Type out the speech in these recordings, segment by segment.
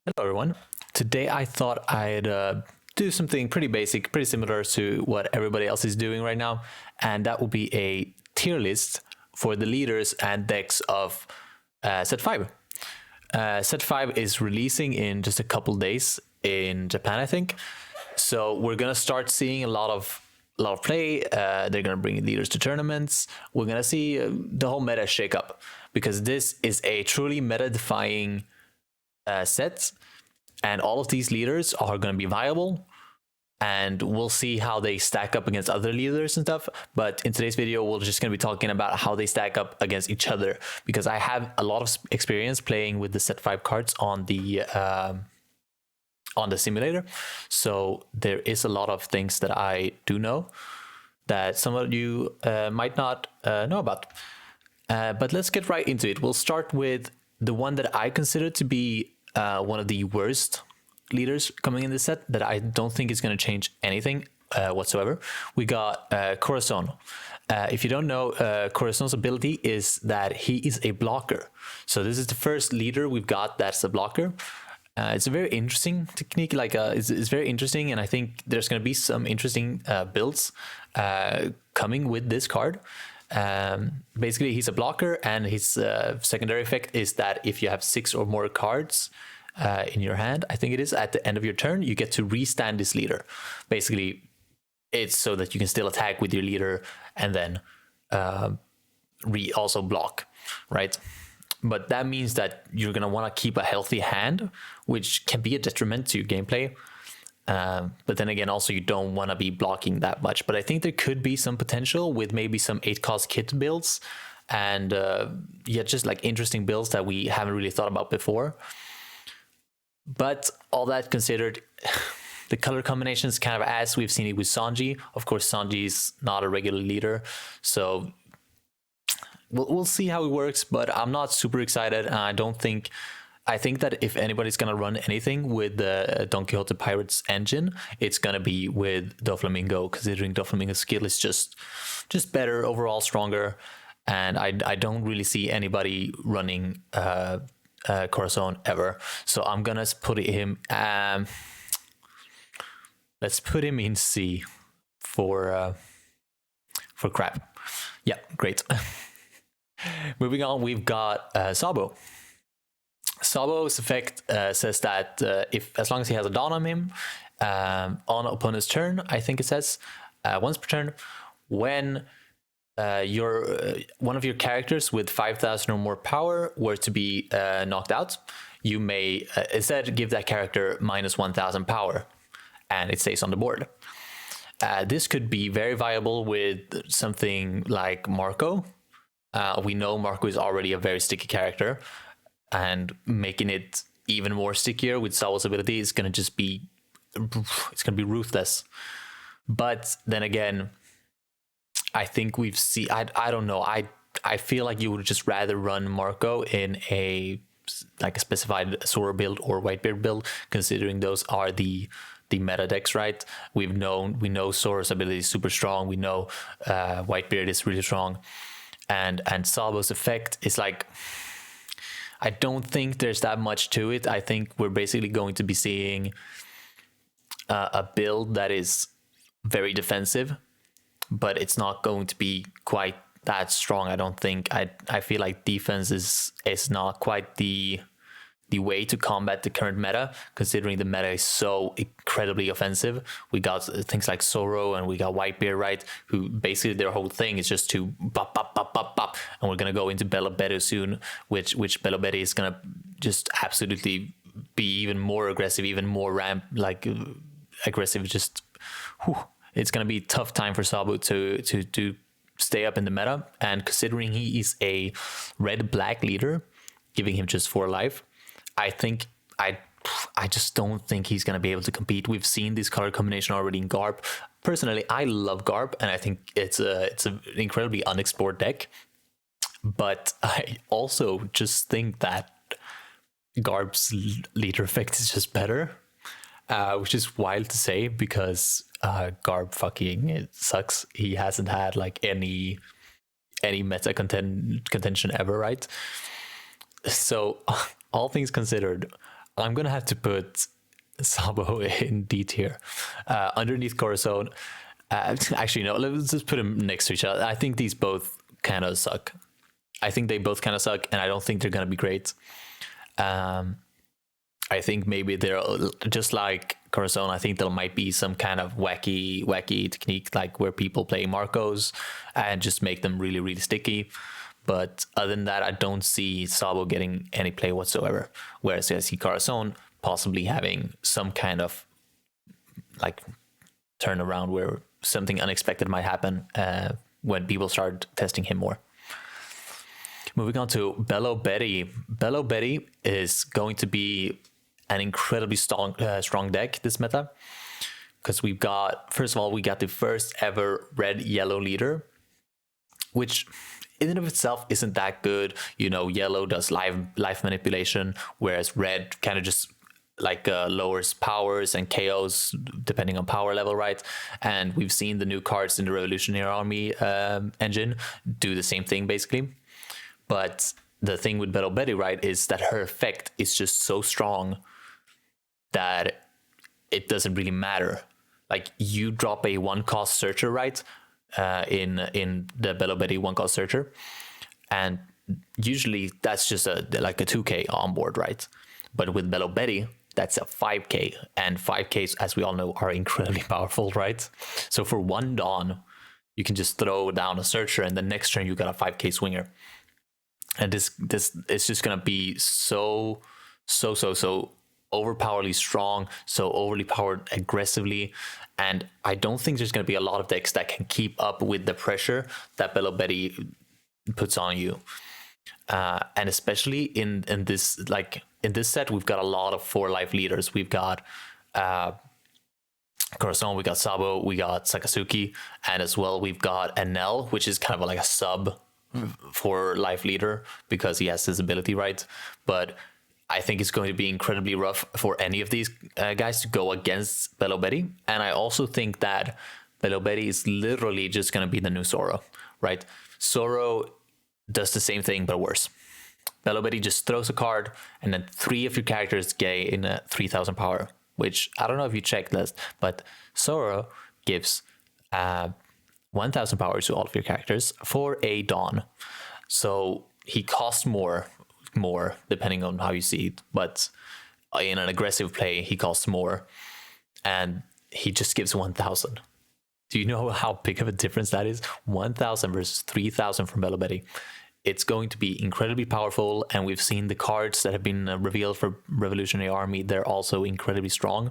Hello, everyone. Today I thought I'd do something pretty basic, pretty similar to what everybody else is doing right now, and that will be a tier list for the leaders and decks of Set 5. Set 5 is releasing in just a couple days in Japan, I think. So we're gonna start seeing a lot of play. They're gonna bring leaders to tournaments. We're gonna see the whole meta shake up because this is a truly meta-defying sets, and all of these leaders are going to be viable, and we'll see how they stack up against other leaders and stuff. But in today's video, we're just going to be talking about how they stack up against each other, because I have a lot of experience playing with the set 5 cards on the simulator, so there is a lot of things that I do know that some of you might not know about. But let's get right into it. We'll start with the one that I consider to be one of the worst leaders coming in this set, that I don't think is going to change anything whatsoever. We got Corazon. If you don't know, Corazon's ability is that he is a blocker. So this is the first leader we've got that's a blocker. It's a very interesting technique. It's very interesting, and I think there's going to be some interesting builds coming with this card. Basically, he's a blocker, and his secondary effect is that if you have 6 or more cards in your hand, I think it is, at the end of your turn, you get to restand this leader. Basically, it's so that you can still attack with your leader and then also block, right? But that means that you're going to want to keep a healthy hand, which can be a detriment to your gameplay. But then again, also, you don't want to be blocking that much. But I think there could be some potential with maybe some 8-cost kit builds, and just like interesting builds that we haven't really thought about before. But all that considered, the color combination is kind of as we've seen it with Sanji. Of course, Sanji's not a regular leader, so we'll see how it works. But I'm not super excited, and I think that if anybody's going to run anything with the Don Quixote Pirates engine, it's going to be with Doflamingo, considering Doflamingo's skill is just better, overall stronger. And I don't really see anybody running Corazon ever. So I'm going to put him... let's put him in C for crap. Yeah, great. Moving on, we've got Sabo. Sabo's effect says that if as long as he has a Dawn on him, on opponent's turn, I think it says, once per turn, when one of your characters with 5,000 or more power were to be knocked out, you may instead give that character minus 1,000 power, and it stays on the board. This could be very viable with something like Marco. We know Marco is already a very sticky character, and making it even more stickier with Sabo's ability is going to just be, it's going to be ruthless. But then again, I think we've seen, I don't know, I feel like you would just rather run Marco in a specified Sora build or Whitebeard build, considering those are the meta decks, right? We know Sora's ability is super strong. We know Whitebeard is really strong, and Sabo's effect is like, I don't think there's that much to it. I think we're basically going to be seeing a build that is very defensive, but it's not going to be quite that strong. I don't think. I feel like defense is not quite the way to combat the current meta, considering the meta is so incredibly offensive. We got things like Zoro, and we got Whitebeard, right, who basically their whole thing is just to bop, bop, bop, bop, bop. And we're going to go into Bello Betty soon, which Bello Betty is going to just absolutely be even more aggressive, even more aggressive. Just, it's going to be a tough time for Sabo to stay up in the meta. And considering he is a red-black leader, giving him just 4 life, I think I just don't think he's going to be able to compete. We've seen this color combination already in Garb. Personally, I love Garb, and I think it's an incredibly unexplored deck. But I also just think that Garb's leader effect is just better, which is wild to say, because Garb fucking, it sucks. He hasn't had like any meta contention ever, right? So all things considered, I'm gonna have to put Sabo in D tier. Underneath Corazon. Actually, no, let's just put them next to each other. I think these both kind of suck. I think they both kind of suck, and I don't think they're gonna be great. I think maybe they're just like Corazon. I think there might be some kind of wacky technique, like where people play Marcos and just make them really, really sticky. But other than that, I don't see Sabo getting any play whatsoever. Whereas I see Corazon possibly having some kind of like turnaround where something unexpected might happen when people start testing him more. Moving on to Bello Betty. Bello Betty is going to be an incredibly strong deck this meta, because we've got, first of all, we got the first ever red-yellow leader, which in and of itself isn't that good. You know, yellow does life manipulation, whereas red kind of just like lowers powers and KOs depending on power level, right? And we've seen the new cards in the Revolutionary Army engine do the same thing basically. But the thing with Bello Betty, right, is that her effect is just so strong that it doesn't really matter. Like, you drop a 1-cost searcher, right, in the Bello Betty 1-cost searcher, and usually that's just like a 2k on board, right? But with Bello Betty, that's a 5k, and 5ks, as we all know, are incredibly powerful, right? So for 1 Dawn, you can just throw down a searcher, and the next turn you got a 5k swinger. And this is just gonna be so overpoweredly strong, so overly powered aggressively, and I don't think there's gonna be a lot of decks that can keep up with the pressure that Bello Betty puts on you. And especially in this set, we've got a lot of 4-life leaders. We've got Corazon, we got Sabo, we got Sakazuki, and as well we've got Enel, which is kind of like a sub 4-life leader because he has this ability, right? But I think it's going to be incredibly rough for any of these guys to go against Bello Betty. And I also think that Bello Betty is literally just going to be the new Zoro, right? Zoro does the same thing but worse. Bello Betty just throws a card, and then 3 of your characters gain 3,000 power, which I don't know if you checked this, but Zoro gives 1,000 power to all of your characters for a Dawn. So he costs more depending on how you see it, but in an aggressive play he costs more, and he just gives 1,000. Do you know how big of a difference that is? 1,000 versus 3,000 from Bello Betty. It's going to be incredibly powerful, and we've seen the cards that have been revealed for Revolutionary Army. They're also incredibly strong.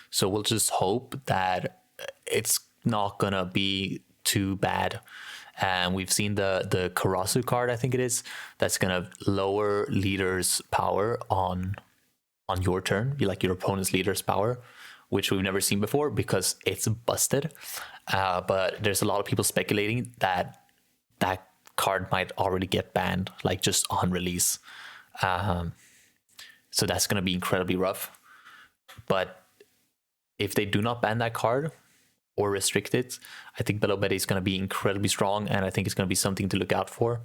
So we'll just hope that it's not gonna be too bad. And we've seen the Corazon card, I think it is, that's gonna lower leader's power on your turn, like your opponent's leader's power, which we've never seen before because it's busted. But there's a lot of people speculating that that card might already get banned, like just on release. So that's gonna be incredibly rough. But if they do not ban that card or restrict it, I think Bello Betty is going to be incredibly strong, and I think it's going to be something to look out for.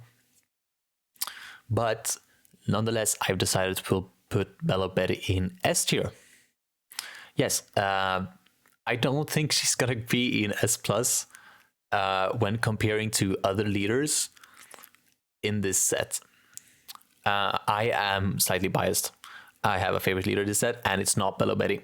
But nonetheless, I've decided to put Bello Betty in S tier. Yes, I don't think she's going to be in S plus when comparing to other leaders in this set. I am slightly biased. I have a favorite leader this set, and it's not Bello Betty.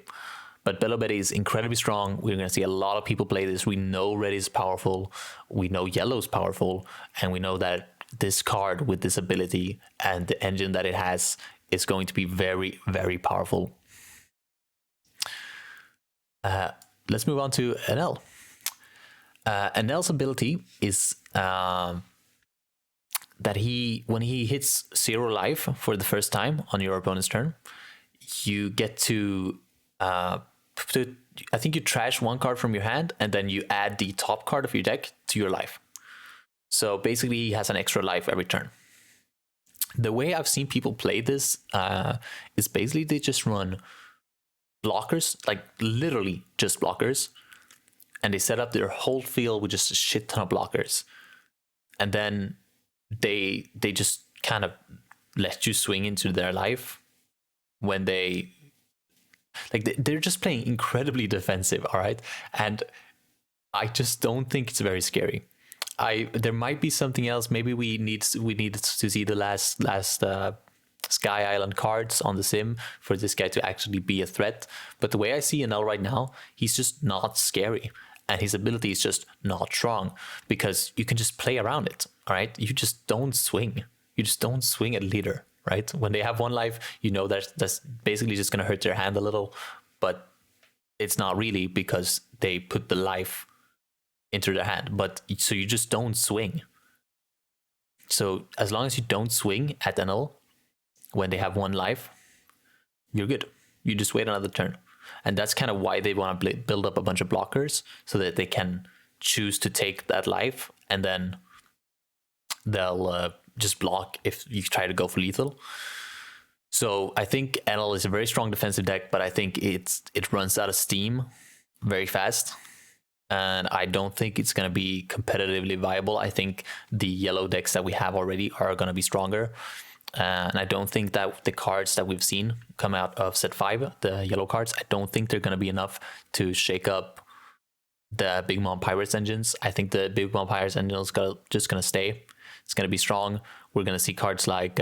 But Bello Betty is incredibly strong. We're going to see a lot of people play this. We know red is powerful. We know yellow is powerful. And we know that this card with this ability and the engine that it has is going to be very, very powerful. Let's move on to Enel. Enel's ability is that when he hits 0 life for the first time on your opponent's turn, you get to... I think you trash 1 card from your hand, and then you add the top card of your deck to your life. So basically, he has an extra life every turn. The way I've seen people play this is basically they just run blockers, like literally just blockers, and they set up their whole field with just a shit ton of blockers, and then they just kind of let you swing into their life when they're just playing incredibly defensive, all right? And I just don't think it's very scary. There might be something else. Maybe we need to see the last Sky Island cards on the sim for this guy to actually be a threat. But the way I see Enel right now, he's just not scary, and his ability is just not strong because you can just play around it. All right, you just don't swing. You just don't swing at leader. Right, when they have one life, you know that's basically just gonna hurt their hand a little, but it's not really because they put the life into their hand. But so you just don't swing. So as long as you don't swing at Enel when they have one life, you're good. You just wait another turn. And that's kind of why they want to build up a bunch of blockers so that they can choose to take that life, and then they'll just block if you try to go for lethal. So I think Enel is a very strong defensive deck, but I think it runs out of steam very fast. And I don't think it's going to be competitively viable. I think the yellow decks that we have already are going to be stronger. And I don't think that the cards that we've seen come out of set 5, the yellow cards, I don't think they're going to be enough to shake up the Big Mom Pirates engines. I think the Big Mom Pirates engine is just going to stay. It's going to be strong. We're going to see cards like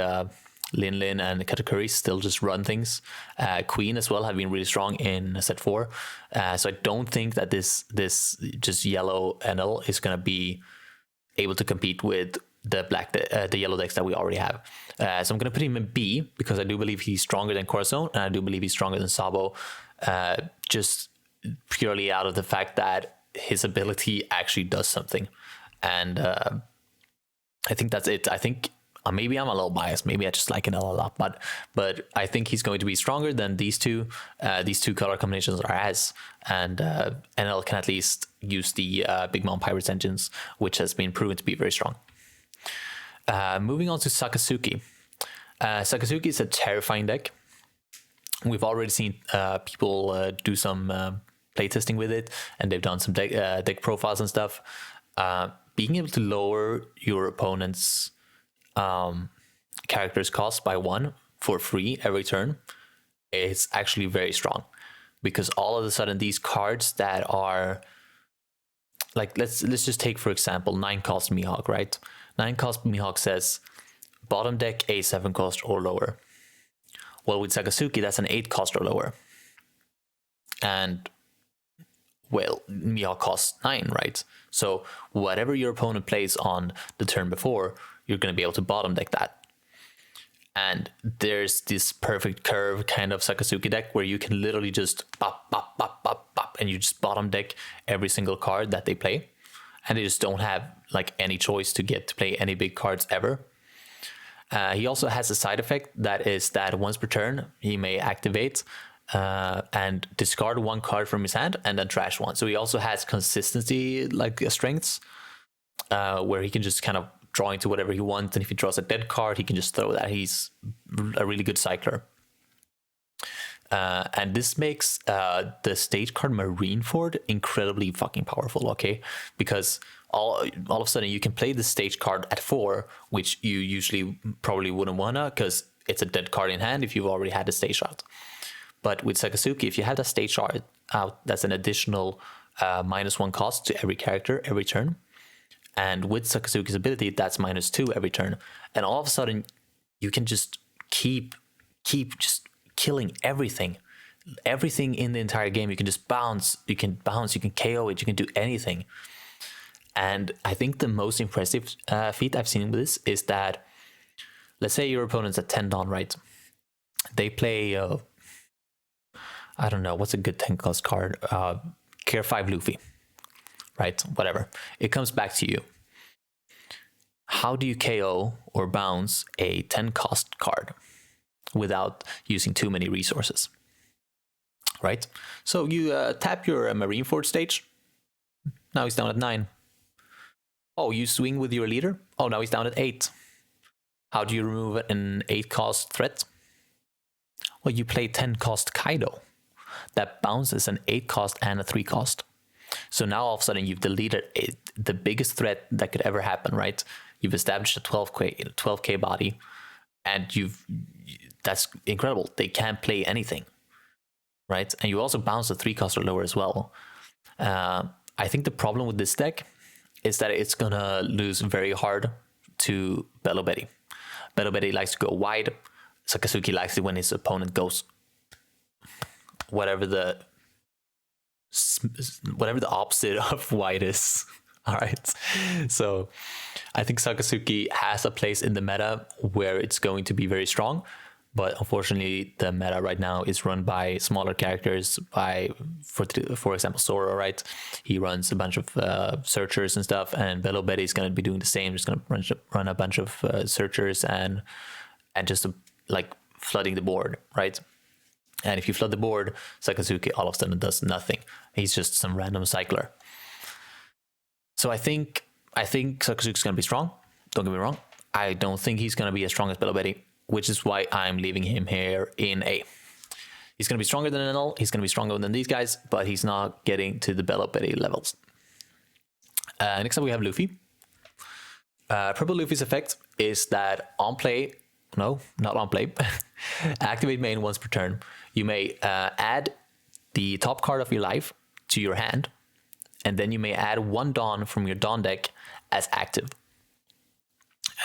Lin Lin and Katakuri still just run things. Queen as well have been really strong in set 4. So I don't think that this just yellow Enel is going to be able to compete with the yellow decks that we already have. So I'm going to put him in B because I do believe he's stronger than Corazon, and I do believe he's stronger than Sabo, just purely out of the fact that his ability actually does something. And I think that's it. I think maybe I'm a little biased. Maybe I just like Enel a lot, but I think he's going to be stronger than these two. These two color combinations are as, and Enel can at least use the Big Mom Pirates engines, which has been proven to be very strong. Moving on to Sakazuki. Sakazuki is a terrifying deck. We've already seen people do some playtesting with it, and they've done some deck profiles and stuff. Being able to lower your opponent's character's cost by 1 for free every turn is actually very strong, because all of a sudden these cards that are like, let's just take for example 9 cost Mihawk, right? 9 cost Mihawk says bottom deck a 7 cost or lower. Well, with Sakazuki, that's an 8 cost or lower. And well, Mihawk costs 9, right? So whatever your opponent plays on the turn before, you're going to be able to bottom deck that. And there's this perfect curve kind of Sakazuki deck where you can literally just pop, pop, pop, pop, pop, and you just bottom deck every single card that they play. And they just don't have like any choice to get to play any big cards ever. He also has a side effect that is that once per turn, he may activate and discard 1 card from his hand and then trash 1. So he also has consistency like strengths where he can just kind of draw into whatever he wants. And if he draws a dead card, he can just throw that. He's a really good cycler. And this makes the stage card Marineford incredibly fucking powerful, okay? Because all of a sudden you can play the stage card at 4, which you usually probably wouldn't wanna, because it's a dead card in hand if you've already had the stage shot. But with Sakazuki, if you have that stage shot out, that's an additional -1 cost to every character every turn. And with Sakazuki's ability, that's -2 every turn. And all of a sudden, you can just keep just killing everything in the entire game. You can just bounce, you can KO it, you can do anything. And I think the most impressive feat I've seen with this is that, let's say your opponent's at 10 Dawn, right? They play, I don't know, what's a good 10 cost card? Care 5 Luffy, right? Whatever. It comes back to you. How do you KO or bounce a 10 cost card without using too many resources, right? So you tap your Marineford stage. Now he's down at 9. Oh, you swing with your leader. Oh, now he's down at 8. How do you remove an 8 cost threat? Well, you play 10 cost Kaido. That bounces an 8 cost and a 3 cost. So now all of a sudden you've deleted the biggest threat that could ever happen, right? You've established a 12k body, and that's incredible. They can't play anything, right? And you also bounce the 3-cost or lower as well. I think the problem with this deck is that it's gonna lose very hard to Bello Betty. Bello Betty likes to go wide. Sakazuki likes it when his opponent goes whatever the opposite of wide is. All right. So I think Sakazuki has a place in the meta where it's going to be very strong. But unfortunately, the meta right now is run by smaller characters. For example, Sora, right? He runs a bunch of searchers and stuff, and Bello Betty is going to be doing the same. Just going to run a bunch of searchers and just like flooding the board, right? And if you flood the board, Sakazuki all of a sudden does nothing. He's just some random cycler. So I think Sakazuki's going to be strong. Don't get me wrong. I don't think he's going to be as strong as Bello Betty, which is why I'm leaving him here in A. He's going to be stronger than Enel. He's going to be stronger than these guys, but he's not getting to the Bello Betty levels. Next up, we have Luffy. Purple Luffy's effect is that on play, no, not on play, activate main once per turn. You may add the top card of your life to your hand, and then you may add 1 Dawn from your Dawn deck as active.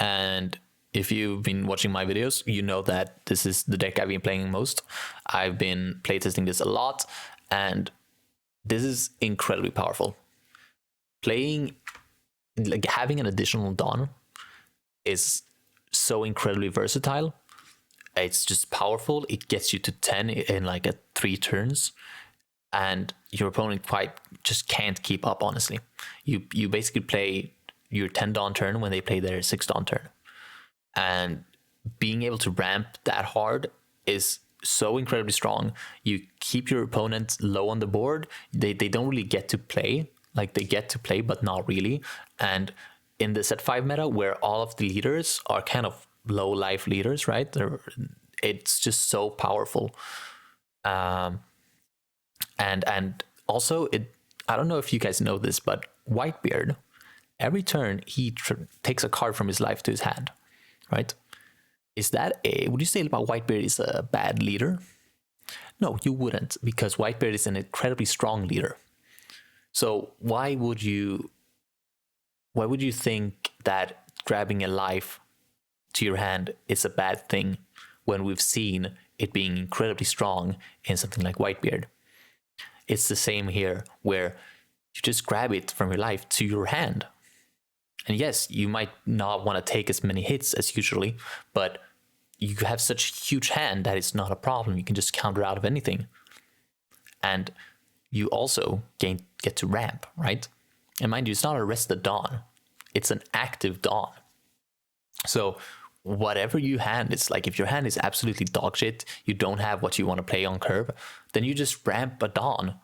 And if you've been watching my videos, you know that this is the deck I've been playing most. I've been playtesting this a lot, and this is incredibly powerful. Playing, like having an additional Dawn is so incredibly versatile. It's just powerful. It gets you to 10 in like 3 turns, and your opponent quite just can't keep up, honestly. You basically play your 10 Dawn turn when they play their 6 Dawn turn. And being able to ramp that hard is so incredibly strong. You keep your opponent low on the board. They don't really get to play. Like, they get to play, but not really. And in the set 5 meta, where all of the leaders are kind of low life leaders, right? It's just so powerful. And also, I don't know if you guys know this, but Whitebeard, every turn he takes a card from his life to his hand. Right? Would you say about Whitebeard is a bad leader? No, you wouldn't, because Whitebeard is an incredibly strong leader. So why would you think that grabbing a life to your hand is a bad thing when we've seen it being incredibly strong in something like Whitebeard? It's the same here, where you just grab it from your life to your hand. And yes, you might not want to take as many hits as usually, but you have such a huge hand that it's not a problem. You can just counter out of anything. And you also get to ramp, right? And mind you, it's not a rested Dawn. It's an active Dawn. So whatever you hand, it's like if your hand is absolutely dog shit, you don't have what you want to play on curve, then you just ramp a Dawn.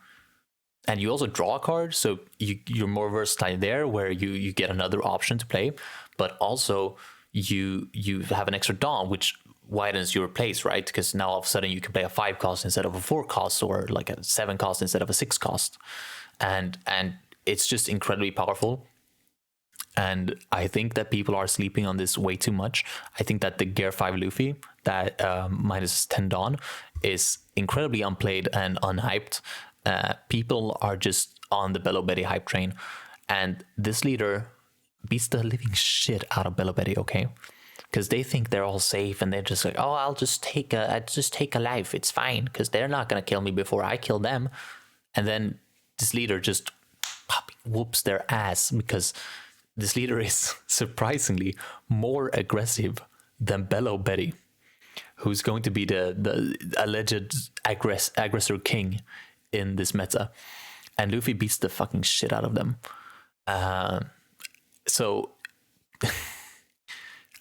And you also draw a card, so you're more versatile there, where you get another option to play, but also you have an extra Dawn, which widens your place, right? Because now all of a sudden you can play a 5-cost instead of a 4-cost, or like a 7-cost instead of a 6-cost, and it's just incredibly powerful. And I think that people are sleeping on this way too much. I think that the Gear 5 Luffy, that minus 10 Dawn, is incredibly unplayed and unhyped. People are just on the Bello Betty hype train, and this leader beats the living shit out of Bello Betty, okay? Because they think they're all safe, and they're just like, oh, I'll just take a life, it's fine, because they're not gonna kill me before I kill them. And then this leader just whoops their ass, because this leader is surprisingly more aggressive than Bello Betty, who's going to be the alleged aggressor king in this meta, and Luffy beats the fucking shit out of them. So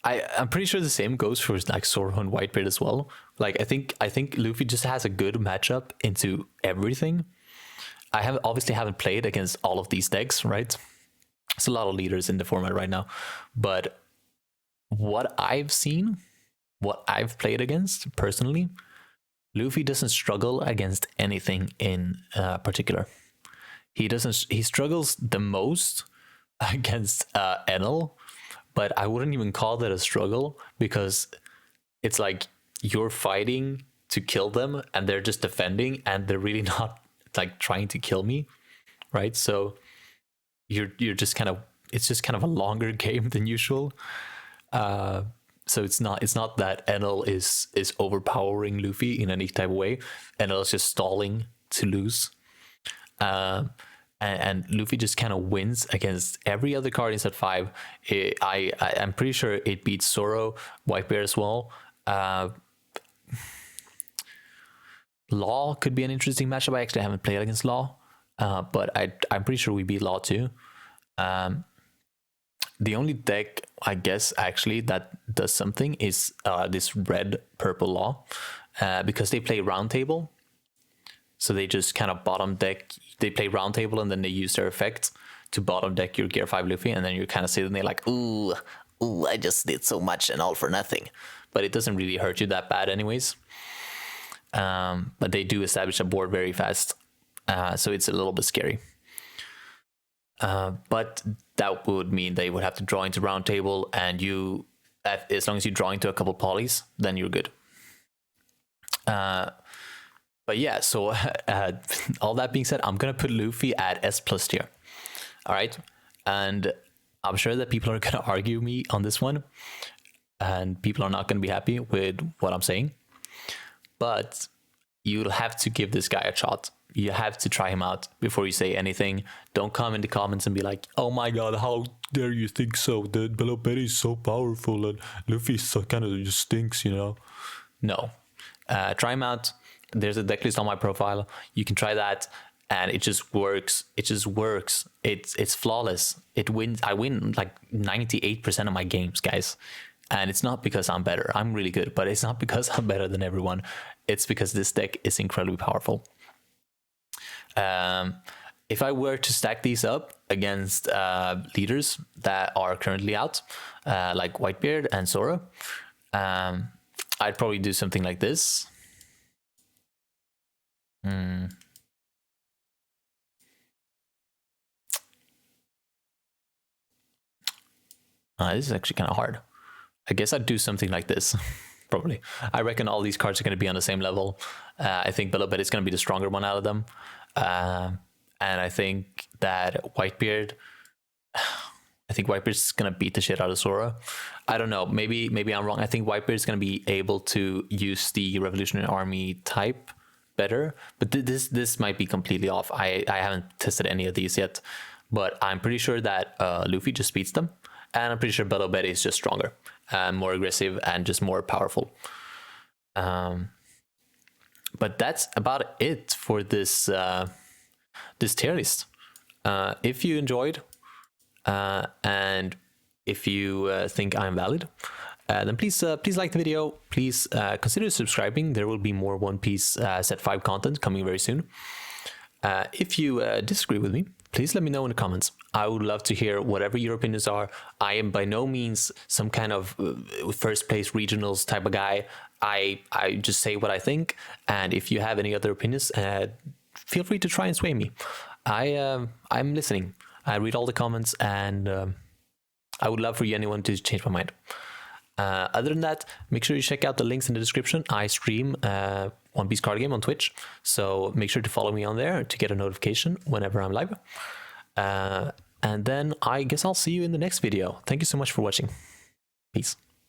I'm pretty sure the same goes for like Sora and Whitebeard as well. Like I think Luffy just has a good matchup into everything. I haven't played against all of these decks, right? There's a lot of leaders in the format right now, but what I've seen, what I've played against personally, Luffy doesn't struggle against anything in particular. He struggles the most against Enel, but I wouldn't even call that a struggle, because it's like you're fighting to kill them and they're just defending and they're really not like trying to kill me, right? So you're just kind of, it's just kind of a longer game than usual. So it's not that Enel is overpowering Luffy in any type of way. Enel is just stalling to lose. And Luffy just kind of wins against every other card in set 5. I'm pretty sure it beats Zoro, Whitebeard as well. Law could be an interesting matchup. I actually haven't played against Law, but I'm pretty sure we beat Law too. The only deck, I guess, actually that does something is this red purple Law, because they play round table. So they just kind of bottom deck, they play round table and then they use their effect to bottom deck your Gear 5 Luffy, and then you're kind of sitting there like, ooh, I just did so much and all for nothing. But it doesn't really hurt you that bad anyways. But they do establish a board very fast, so it's a little bit scary. But that would mean they would have to draw into round table, and you, as long as you draw into a couple polys, then you're good. But yeah, so all that being said, I'm gonna put Luffy at S+ tier. All right, and I'm sure that people are gonna argue me on this one, and people are not gonna be happy with what I'm saying. But you'll have to give this guy a shot. You have to try him out before you say anything. Don't come in the comments and be like, oh my god, how dare you think so? The Bello Betty is so powerful and Luffy so kind of just stinks, you know? No. Try him out. There's a deck list on my profile. You can try that, and it just works. It just works. It's flawless. It wins. I win like 98% of my games, guys. And it's not because I'm better. I'm really good, but it's not because I'm better than everyone. It's because this deck is incredibly powerful. If I were to stack these up against leaders that are currently out, like Whitebeard and Zoro, I'd probably do something like this. This is actually kind of hard. I guess I'd do something like this, probably. I reckon all these cards are going to be on the same level. I think Bello Betty is going to be the stronger one out of them. And I think that Whitebeard, is going to beat the shit out of Zoro. I don't know. Maybe I'm wrong. I think Whitebeard is going to be able to use the Revolutionary Army type better, but this might be completely off. I haven't tested any of these yet, but I'm pretty sure that Luffy just beats them, and I'm pretty sure Bello Betty is just stronger, more aggressive, and just more powerful. But that's about it for this this tier list. If you enjoyed, and if you think I'm valid, then please like the video. Please consider subscribing. There will be more One Piece set 5 content coming very soon. If you disagree with me, please let me know in the comments. I would love to hear whatever your opinions are. I am by no means some kind of first place regionals type of guy. I just say what I think, and if you have any other opinions, feel free to try and sway me. I'm listening. I read all the comments, and I would love for anyone to change my mind. Other than that, make sure you check out the links in the description. I stream One Piece card game on Twitch, so make sure to follow me on there to get a notification whenever I'm live. And then I guess I'll see you in the next video. Thank you so much for watching. Peace.